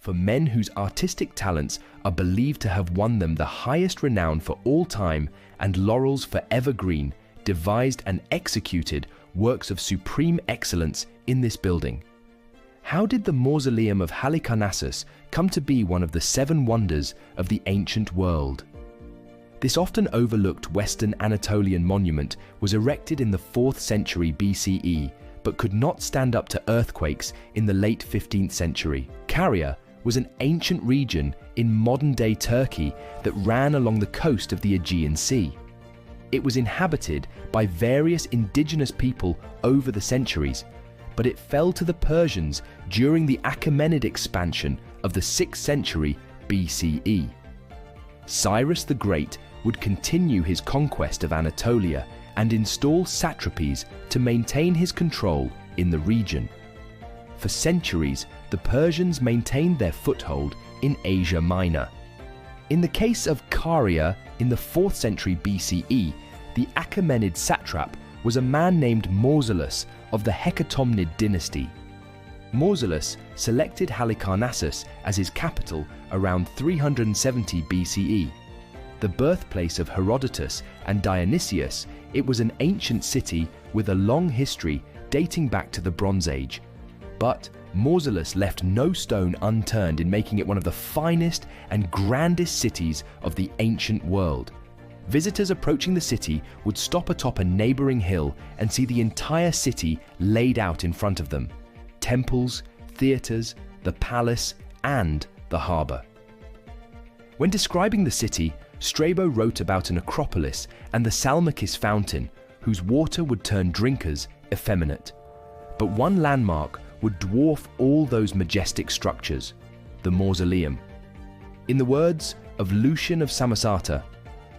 for men whose artistic talents are believed to have won them the highest renown for all time and laurels forever green, devised and executed works of supreme excellence in this building. How did the Mausoleum of Halicarnassus come to be one of the 7 wonders of the ancient world? This often overlooked Western Anatolian monument was erected in the 4th century BCE, but could not stand up to earthquakes in the late 15th century. Caria was an ancient region in modern-day Turkey that ran along the coast of the Aegean Sea. It was inhabited by various indigenous people over the centuries, but it fell to the Persians during the Achaemenid expansion of the 6th century BCE. Cyrus the Great would continue his conquest of Anatolia and install satrapies to maintain his control in the region. For centuries, the Persians maintained their foothold in Asia Minor. In the case of Caria in the 4th century BCE, the Achaemenid satrap was a man named Mausolus of the Hecatomnid dynasty. Mausolus selected Halicarnassus as his capital around 370 BCE. The birthplace of Herodotus and Dionysius, it was an ancient city with a long history dating back to the Bronze Age. But Mausolus left no stone unturned in making it one of the finest and grandest cities of the ancient world. Visitors approaching the city would stop atop a neighboring hill and see the entire city laid out in front of them. Temples, theaters, the palace, and the harbor. When describing the city, Strabo wrote about an acropolis and the Salmacis fountain, whose water would turn drinkers effeminate. But one landmark would dwarf all those majestic structures, the Mausoleum. In the words of Lucian of Samosata,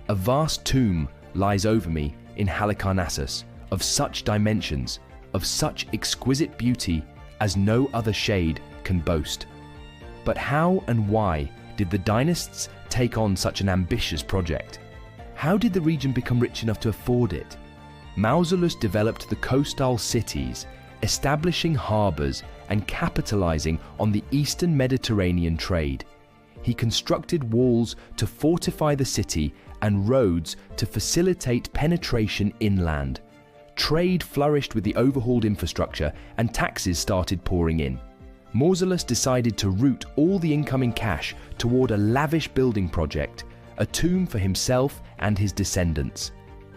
"A vast tomb lies over me in Halicarnassus, of such dimensions, of such exquisite beauty as no other shade can boast." But how and why did the dynasts take on such an ambitious project? How did the region become rich enough to afford it? Mausolus developed the coastal cities, establishing harbors and capitalizing on the eastern Mediterranean trade. He constructed walls to fortify the city and roads to facilitate penetration inland. Trade flourished with the overhauled infrastructure and taxes started pouring in. Mausolus decided to route all the incoming cash toward a lavish building project, a tomb for himself and his descendants.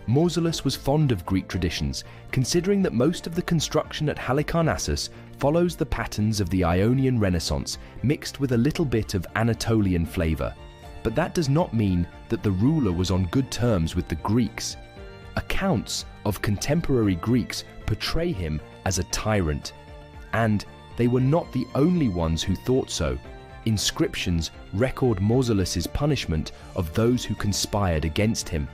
Mausolus was fond of Greek traditions, considering that most of the construction at Halicarnassus follows the patterns of the Ionian Renaissance mixed with a little bit of Anatolian flavor. But that does not mean that the ruler was on good terms with the Greeks. Accounts of contemporary Greeks portray him as a tyrant, and they were not the only ones who thought so. Inscriptions record Mausolus's punishment of those who conspired against him.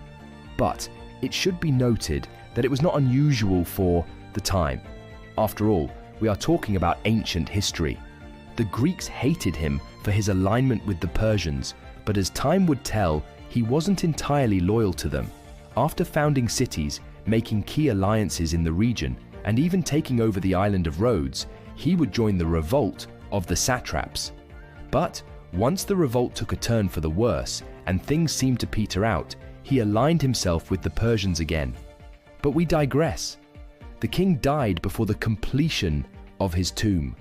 But it should be noted that it was not unusual for the time. After all, we are talking about ancient history. The Greeks hated him for his alignment with the Persians, but as time would tell, he wasn't entirely loyal to them. After founding cities, making key alliances in the region, and even taking over the island of Rhodes, he would join the revolt of the satraps. But once the revolt took a turn for the worse and things seemed to peter out, he aligned himself with the Persians again. But we digress. The king died before the completion of his tomb.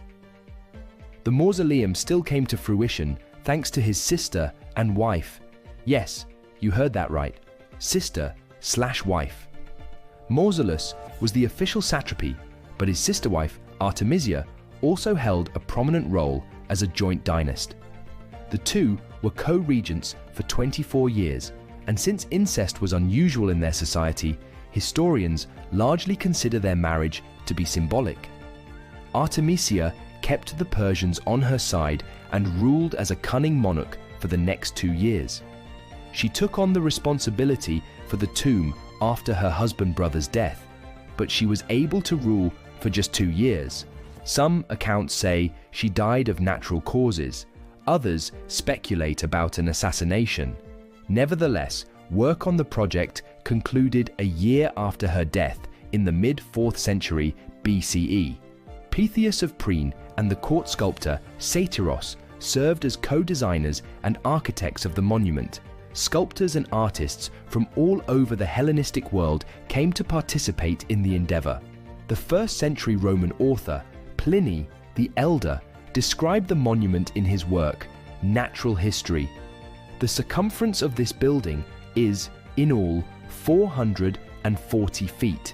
The mausoleum still came to fruition thanks to his sister and wife. Yes, you heard that right. Sister/wife. Mausolus was the official satrapy, but his sister wife, Artemisia, also held a prominent role as a joint dynast. The two were co-regents for 24 years, and since incest was unusual in their society, historians largely consider their marriage to be symbolic. Artemisia kept the Persians on her side and ruled as a cunning monarch for the next 2 years. She took on the responsibility for the tomb after her husband-brother's death, but she was able to rule for just 2 years. Some accounts say she died of natural causes. Others speculate about an assassination. Nevertheless, work on the project concluded a year after her death in the mid-4th century BCE. Pythius of Priene and the court sculptor Satyros served as co-designers and architects of the monument. Sculptors and artists from all over the Hellenistic world came to participate in the endeavor. The 1st century Roman author, Pliny the Elder, described the monument in his work, Natural History. The circumference of this building is, in all, 440 feet.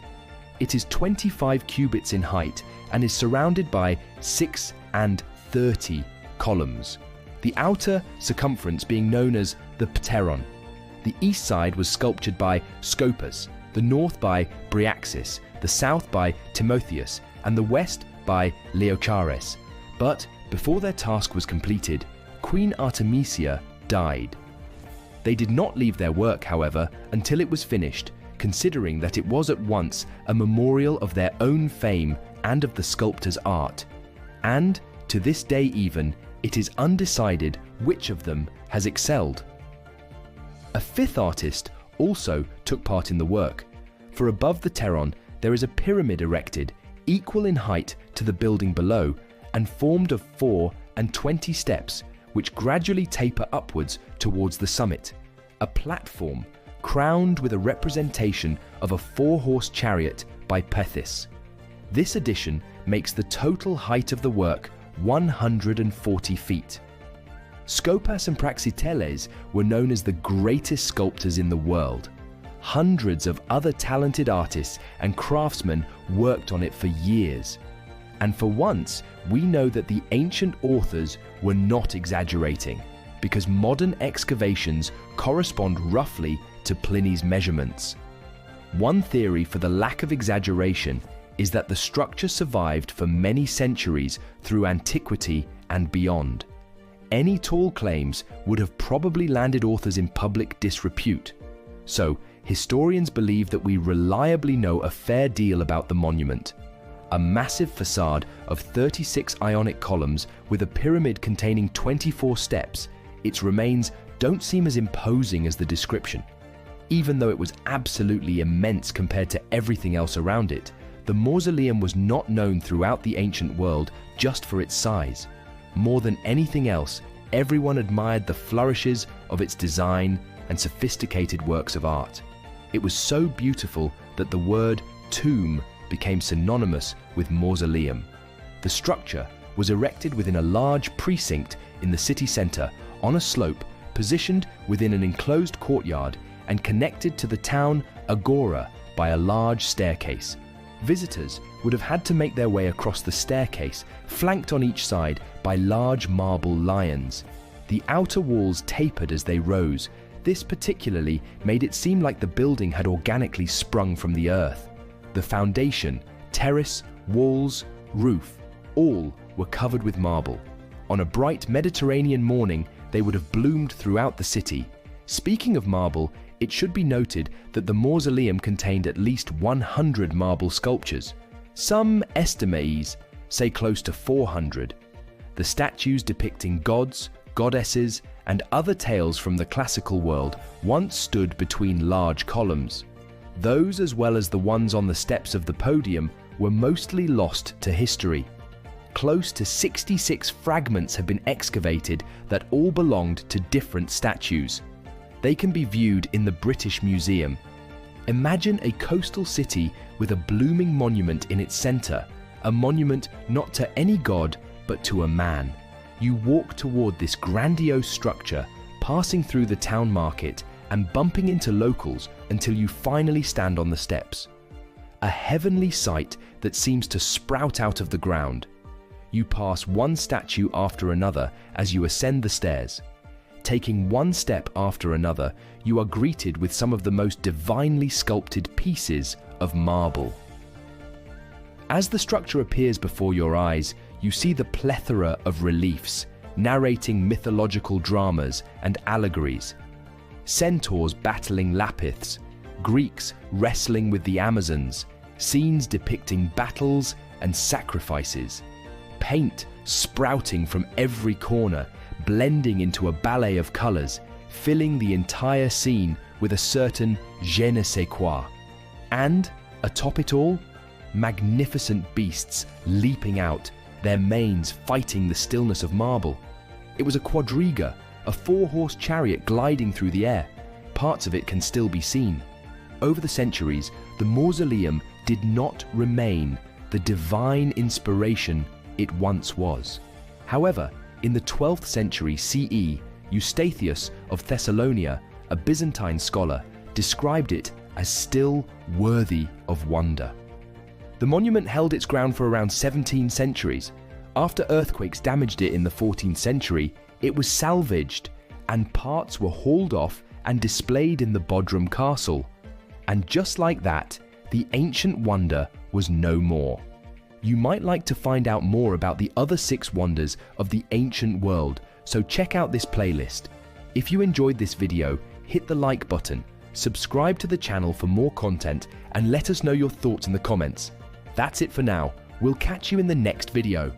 It is 25 cubits in height and is surrounded by 6 and 30 columns, the outer circumference being known as the pteron. The east side was sculptured by Scopas, the north by Bryaxis, the south by Timotheus, and the west by Leochares. But before their task was completed, Queen Artemisia died. They did not leave their work, however, until it was finished, considering that it was at once a memorial of their own fame and of the sculptor's art. And, to this day even, it is undecided which of them has excelled. A 5th artist also took part in the work, for above the pteron there is a pyramid erected, equal in height to the building below, and formed of 4 and 20 steps, which gradually taper upwards towards the summit. A platform crowned with a representation of a 4-horse chariot by Pythius. This addition makes the total height of the work 140 feet. Scopas and Bryaxis were known as the greatest sculptors in the world. Hundreds of other talented artists and craftsmen worked on it for years. And for once, we know that the ancient authors were not exaggerating, because modern excavations correspond roughly to Pliny's measurements. One theory for the lack of exaggeration is that the structure survived for many centuries through antiquity and beyond. Any tall claims would have probably landed authors in public disrepute. So, historians believe that we reliably know a fair deal about the monument. A massive facade of 36 Ionic columns with a pyramid containing 24 steps, its remains don't seem as imposing as the description. Even though it was absolutely immense compared to everything else around it, the mausoleum was not known throughout the ancient world just for its size. More than anything else, everyone admired the flourishes of its design and sophisticated works of art. It was so beautiful that the word tomb became synonymous with mausoleum. The structure was erected within a large precinct in the city center on a slope positioned within an enclosed courtyard and connected to the town agora by a large staircase. Visitors would have had to make their way across the staircase, flanked on each side by large marble lions. The outer walls tapered as they rose. This particularly made it seem like the building had organically sprung from the earth. The foundation, terrace, walls, roof, all were covered with marble. On a bright Mediterranean morning, they would have bloomed throughout the city. Speaking of marble, it should be noted that the mausoleum contained at least 100 marble sculptures. Some estimates say close to 400. The statues depicting gods, goddesses, and other tales from the classical world once stood between large columns. Those, as well as the ones on the steps of the podium, were mostly lost to history. Close to 66 fragments have been excavated that all belonged to different statues. They can be viewed in the British Museum. Imagine a coastal city with a blooming monument in its center, a monument not to any god, but to a man. You walk toward this grandiose structure, passing through the town market and bumping into locals until you finally stand on the steps. A heavenly sight that seems to sprout out of the ground. You pass one statue after another as you ascend the stairs. Taking one step after another, you are greeted with some of the most divinely sculpted pieces of marble. As the structure appears before your eyes, you see the plethora of reliefs, narrating mythological dramas and allegories. Centaurs battling Lapiths, Greeks wrestling with the Amazons, scenes depicting battles and sacrifices. Paint sprouting from every corner, blending into a ballet of colors, filling the entire scene with a certain je ne sais quoi. And, atop it all, magnificent beasts leaping out, their manes fighting the stillness of marble. It was a quadriga, a 4-horse chariot gliding through the air. Parts of it can still be seen. Over the centuries, the mausoleum did not remain the divine inspiration it once was. However, in the 12th century CE, Eustathius of Thessalonia, a Byzantine scholar, described it as still worthy of wonder. The monument held its ground for around 17 centuries. After earthquakes damaged it in the 14th century, it was salvaged and parts were hauled off and displayed in the Bodrum castle. And just like that, the ancient wonder was no more. You might like to find out more about the other 6 wonders of the ancient world, so check out this playlist. If you enjoyed this video, hit the like button, subscribe to the channel for more content, and let us know your thoughts in the comments. That's it for now. We'll catch you in the next video.